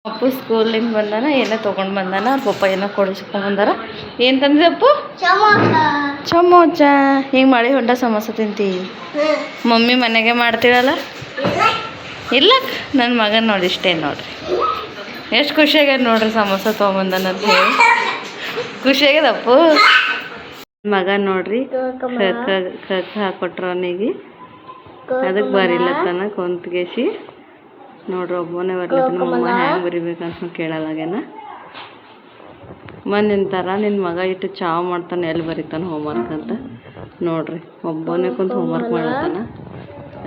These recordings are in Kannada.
ಅಪ್ಪು ಸ್ಕೂಲಿಂದ ಬಂದಾನ, ಏನೋ ತೊಗೊಂಡು ಬಂದಾನ. ಪಪ್ಪ ಏನೋ ಕೊಡಿಸ್ಕೊಂಡು ಬಂದಾರ. ಏನು ತಂದ್ರೆ ಅಪ್ಪು? ಸಮೋಸ. ಹಿಂಗೆ ಮಳೆ ಹೊಂಡ ಸಮೋಸ ತಿಂತಿ? ಮಮ್ಮಿ ಮನೆಗೆ ಮಾಡ್ತೀರಲ್ಲ? ಇಲ್ಲ, ನನ್ನ ಮಗನ ನೋಡಿ ಇಷ್ಟೇ ನೋಡ್ರಿ, ಎಷ್ಟು ಖುಷಿಯಾಗ್ಯದ ನೋಡ್ರಿ ಸಮೋಸ ತೊಗೊಂಬಂದಾನ ಅಂತ ಹೇಳಿ. ಖುಷಿಯಾಗ್ಯದ ಅಪ್ಪು ಮಗ ನೋಡ್ರಿ. ಕಕ್ಕ ಹಾಕೊಟ್ರು ಅವನಿಗೆ, ಅದಕ್ಕೆ ಬರಿಲತ್ತಾನ ಕುಂತ್ಗೇಸಿ ನೋಡ್ರಿ. ಒಬ್ಬನೇ ಬರ್ಲತ್ತಾನ. ಮಮ್ಮ ಹ್ಯಾಂಗೆ ಬರಿಬೇಕಂತ ಕೇಳಲಾಗ್ಯಾನ. ಬಂದು ನಿಂತಾರ, ನಿನ್ನ ಮಗ ಇಟ್ಟು ಚಾವ್ ಮಾಡ್ತಾನೆ, ಎಲ್ಲಿ ಬರೀತಾನೆ ಹೋಮ್ವರ್ಕ್ ಅಂತ ನೋಡ್ರಿ. ಒಬ್ಬನೇ ಕುಂತು ಹೋಮ್ವರ್ಕ್ ಮಾಡತ್ತಾನ.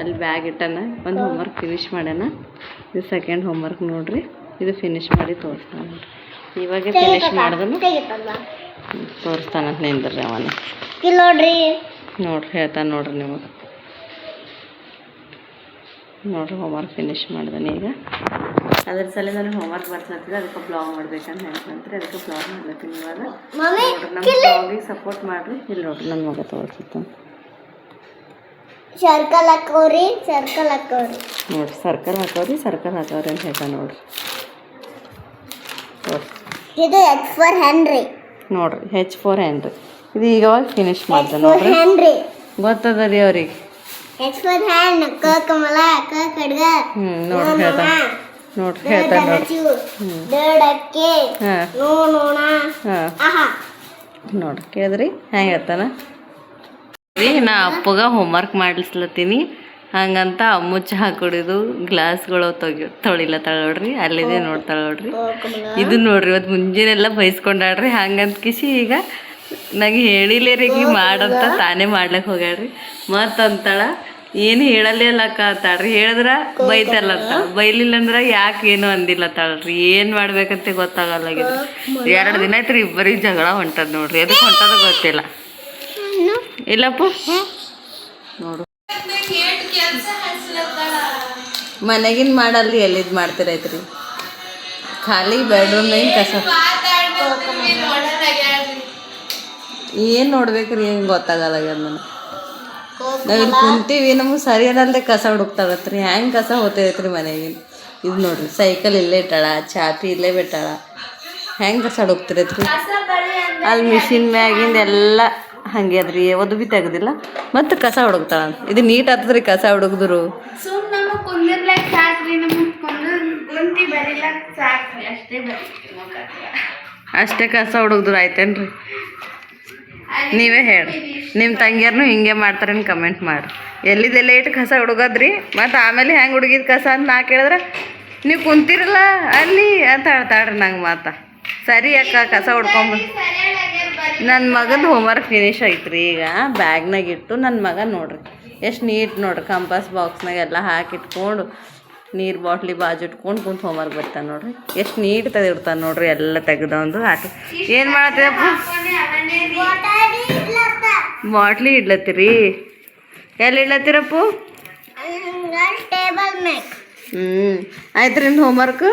ಅಲ್ಲಿ ಬ್ಯಾಗ್ ಇಟ್ಟಾನ. ಒಂದು ಹೋಮ್ವರ್ಕ್ ಫಿನಿಶ್ ಮಾಡ್ಯಾನ. ಇದು ಸೆಕೆಂಡ್ ಹೋಮ್ವರ್ಕ್ ನೋಡ್ರಿ. ಇದು ಫಿನಿಶ್ ಮಾಡಿ ತೋರಿಸ್ತಾನೆ ನೋಡ್ರಿ. ಇವಾಗ ಫಿನಿಶ್ ಮಾಡಿದನು ತೋರಿಸ್ತಾನಂತ ನಿಂದ್ರಿ ಅವನೇ ನೋಡ್ರಿ. ಹೇಳ್ತಾನೆ ನೋಡ್ರಿ ನಿಮಗೆ. ನೋಡ್ರಿ ಹೋಮ್ವರ್ಕ್ ಫಿನಿಶ್ ಮಾಡ್ದಾನೆ. ಈಗ ಅದ್ರ ಸಲ ನನಗೆ ಹೋಮ್ವರ್ಕ್ ಬರ್ಸ್ಲತ್ತಿದ್ದೆ, ಅದಕ್ಕೆ ಬ್ಲಾಗ್ ಮಾಡ್ಬೇಕಂತ ಹೇಳ್ಕೊಂತ್ರಿ. ಅದಕ್ಕೆ ಬ್ಲಾಗ್ ಮಾಡ್ಲತ್ತೀನಿ. ಇವಾಗ ನೋಡ್ರಿ ನಮ್ಮ ಬ್ಲಾಗಿಗೆ ಸಪೋರ್ಟ್ ಮಾಡಿರಿ. ಇಲ್ಲಿ ನೋಡ್ರಿ ನನ್ನ ಮಗ ತೋರಿಸುತ್ತಾನೆ. ಸರ್ಕಲ್ ಹಾಕೋರಿ ನೋಡ್ರಿ, ಸರ್ಕಲ್ ಹಾಕೋರಿ ಅಂತ ಹೇಳ್ತಾನೆ ನೋಡ್ರಿ. ಇದು H for Henry ನೋಡ್ರಿ, H for Henry. ಇದು ಈಗವಾಗ ಫಿನಿಶ್ ಮಾಡ್ತಾನೆ ನೋಡ್ರಿ. ಗೊತ್ತದ ರೀ ಅವ್ರಿಗೆ. H for hand, ಕ ಕಮಲ, ಕ ಖಡ್ಗ. ನೋಡ್ರಿ ಹೇಳ್ತಾನೆ ನೋಡ್ರಿ. ಡಕ್ಕೆ ನೋಣ. ನೋಡ್ರಿ ಕೇಳಿದ್ರಿ ಹೆಂಗೆ ಹೇಳ್ತಾನ. ನಾ ಅಪ್ಪಗ ಹೋಮ್ವರ್ಕ್ ಮಾಡಿಸ್ಲತ್ತೀನಿ ಹಂಗಂತ ಅಮ್ಮು ಚಹಾ ಕುಡಿದು ಗ್ಲಾಸ್ಗಳು ತೊಳಿಲತ್ತಾಳ ನೋಡ್ರಿ. ಅಲ್ಲಿದೆ ನೋಡ್ತಾಳ ನೋಡ್ರಿ. ಇದು ನೋಡ್ರಿ, ಇವತ್ತು ಮುಂಜಾನೆಲ್ಲ ಬೈಸ್ಕೊಂಡಾಡ್ರಿ. ಹಂಗಂತ ಕಿಸಿ ಈಗ ನಂಗೆ ಹೇಳಿಲ್ಲೇರಿಗೆ ಮಾಡಂತ ತಾನೇ ಮಾಡ್ಲಿಕ್ಕೆ ಹೋಗ್ಯಾಡ್ರಿ. ಮತ್ತು ಅಂತಾಳ ಏನು ಹೇಳಲ್ಲಕ್ಕ ಅಂತಾಳ್ರಿ. ಹೇಳಿದ್ರೆ ಬೈತಲ್ಲತ್ತ, ಬೈಲಿಲ್ಲ ಅಂದ್ರೆ ಯಾಕೆ ಏನು ಅಂದಿಲ್ಲತ್ತಾಳ್ರಿ. ಏನು ಮಾಡ್ಬೇಕಂತ ಗೊತ್ತಾಗಲ್ಲಾಗಿದ್ರಿ. 2 ದಿನ ಆಯ್ತು ರೀ ಇಬ್ಬರಿಗೆ ಜಗಳ ಹೊಂಟದ ನೋಡ್ರಿ. ಅದಕ್ಕೆ ಹೊಂಟದ ಗೊತ್ತಿಲ್ಲ. ಇಲ್ಲಪ್ಪ ನೋಡು, ಮನೆಗಿನ ಮಾಡಲ್ರಿ, ಎಲ್ಲಿದ್ದು ಮಾಡ್ತಿರೈತ್ರಿ. ಖಾಲಿ ಬೆಡ್ರೂಮ್ನಾಗಿನ ಕಸ ಏನು ನೋಡ್ಬೇಕ್ರಿ, ಏನು ಗೊತ್ತಾಗಲ್ಲಾಗ್ಯದ ನನಗೆ. ನಾವಿಲ್ಲಿ ಕುಂತೀವಿ, ನಮಗೆ ಸರಿ ಅನ್ನಲ್ದೆ ಕಸ ಹುಡುಕ್ತಾಳತ್ರಿ. ಹ್ಯಾಂಗೆ ಕಸ ಹೋಗ್ತೈತ್ರಿ ಮನೆಗಿನ. ಇದು ನೋಡ್ರಿ, ಸೈಕಲ್ ಇಲ್ಲೇ ಇಟ್ಟಾಳ, ಚಾಪಿ ಇಲ್ಲೇ ಬಿಟ್ಟಾಳ. ಹೆಂಗೆ ಕಸ ಹುಡುಕ್ತಿರೈತ್ರಿ. ಅಲ್ಲಿ ಮಿಷಿನ್ ಮ್ಯಾಗಿಂದ ಎಲ್ಲ ಹಂಗೆ ಅದ್ರಿ, ಒಂದು ಭೀ ತೆಗ್ದಿಲ್ಲ. ಮತ್ತು ಕಸ ಹುಡುಕ್ತಾಳ. ಇದು ನೀಟ್ ಆಗ್ತದ್ರಿ ಕಸ ಹುಡುಗಿದ್ರು. ಅಷ್ಟೇ ಕಸ ಹುಡುಗಿದ್ರು ಆಯ್ತೇನ್ರಿ. ನೀವೇ ಹೇಳಿ, ನಿಮ್ಮ ತಂಗಿಯರ್ನು ಹಿಂಗೆ ಮಾಡ್ತಾರೇನು ಕಮೆಂಟ್ ಮಾಡಿರಿ. ಎಲ್ಲಿದೆಲ್ಲ ಇಟ್ಟು ಕಸ ಹುಡುಗದ್ರಿ, ಮತ್ತು ಆಮೇಲೆ ಹೆಂಗೆ ಹುಡುಗಿದ ಕಸ ಅಂತ ನಾ ಕೇಳಿದ್ರೆ ನೀವು ಕುಂತಿರಲ್ಲ ಅಲ್ಲಿ ಅಂತ ಹೇಳ್ತಾಳ್ರಿ ನಂಗೆ. ಮಾತಾ ಸರಿ ಅಕ್ಕ, ಕಸ ಹುಡ್ಕೊಂಬ. ನನ್ನ ಮಗನ ಹೋಮ್ವರ್ಕ್ ಫಿನಿಶ್ ಐತ್ರಿ. ಈಗ ಬ್ಯಾಗ್ನಾಗ ಇಟ್ಟು ನನ್ನ ಮಗ ನೋಡ್ರಿ ಎಷ್ಟು ನೀಟ್ ನೋಡ್ರಿ. ಕಂಪಾಸ್ ಬಾಕ್ಸ್ನಾಗ ಎಲ್ಲ ಹಾಕಿಟ್ಕೊಂಡು ನೀರು ಬಾಟ್ಲಿ ಬಾಜು ಇಟ್ಕೊಂಡು ಕುಂತು ಹೋಮ್ವರ್ಕ್ ಬರ್ತಾನೆ ನೋಡ್ರಿ. ಎಷ್ಟು ನೀಟ್ ತೆಗೆದಿಡ್ತಾನೆ ನೋಡ್ರಿ. ಎಲ್ಲ ತೆಗ್ದೊಂದು ಹಾಕಿ ಏನು ಮಾಡತ್ತೀರಪ್ಪ? ಬಾಟ್ಲಿ ಇಡ್ಲತ್ತೀರಿ? ಎಲ್ಲಿ ಇಡ್ಲತ್ತೀರಪ್ಪು? ಆಯ್ತು ರೀ ನಿಮ್ದು ಹೋಮ್ವರ್ಕ್.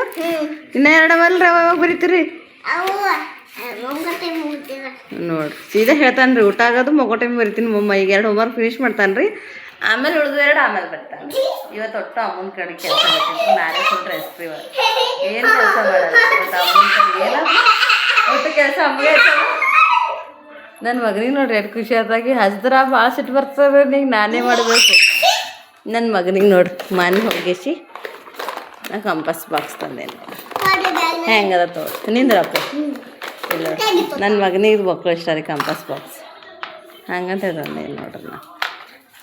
ಇನ್ನೂ 2 ಅವಲ್ರಿ, ಅವಾಗ ಬರೀತೀರಿ ನೋಡ್ರಿ. ಸೀದಾ ಹೇಳ್ತಾನೆ ರೀ, ಊಟ ಆಗೋದು ಮಗೋ ಟೈಮ್ ಬರಿತೀನಿ ಮಮ್ಮ. ಈಗ 2 ಹೋಮ್ವರ್ಕ್ ಫಿನಿಶ್ ಮಾಡ್ತಾನೆ ರೀ. ಆಮೇಲೆ ಉಳಿದು 2 ಆಮೇಲೆ ಬರ್ತಾನೆ. ಇವತ್ತು ಒಟ್ಟು ಅಮ್ಮನ ಕಡೆ ಕೆಲಸ ಬರ್ತೀನಿ. ನಾಳೆ ಫುಲ್ ರೆಸ್ಟ್ ರೀ. ಏನು ಕೆಲಸ ಮಾಡಲ್ಲ ಇವತ್ತು ಅಮ್ಮನ ಕಡೆ. ಏನೋ ಒಟ್ಟು ಕೆಲಸ ಅಮ್ಮಗೆ ನನ್ನ ಮಗನಿಗೆ ನೋಡ್ರಿ ಎಷ್ಟು ಖುಷಿ ಆದಾಗಿ ಹಚ್ದ್ರ ಭಾಳ ಸಿಟ್ಟು ಬರ್ತದೆ. ಈಗ ನಾನೇ ಮಾಡಬೇಕು. ನನ್ನ ಮಗನಿಗೆ ನೋಡ್ರಿ ಮನೆ ಹೋಗಿಸಿ ನಾ ಕಂಪಾಸ್ ಬಾಕ್ಸ್ ತಂದೆ ನೋಡ್ರಿ. ಹೆಂಗದ ತೋರಿಸ್ತೀನಿ ನಿಂದ್ರಪ್ಪ. ಇಲ್ಲ ನನ್ನ ಮಗನಿಗೆ ಮಕ್ಕಳು ಇಷ್ಟ ರೀ ಕಂಪಾಸ್ ಬಾಕ್ಸ್. ಹಂಗಂತ ತಂದೆ ನೋಡ್ರಿ. ನಾ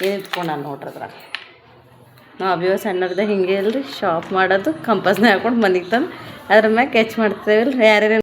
ಏನು ಇಟ್ಕೊಂಡು ನಾನು ನೋಡ್ರಿ ಅದ್ರಾಗ. ನಾವು ಅಭಿವ ಸಣ್ಣದ ಹಿಂಗೆ ಇಲ್ರಿ ಶಾಪ್ ಮಾಡೋದು. ಕಂಪಾಸ್ನ ಹಾಕೊಂಡು ಮನೆಗೆ ತಂದು ಅದ್ರ ಮ್ಯಾಗ ಕೆಚ್ ಮಾಡ್ತೇವಲ್ರಿ. ಯಾರ್ಯಾರು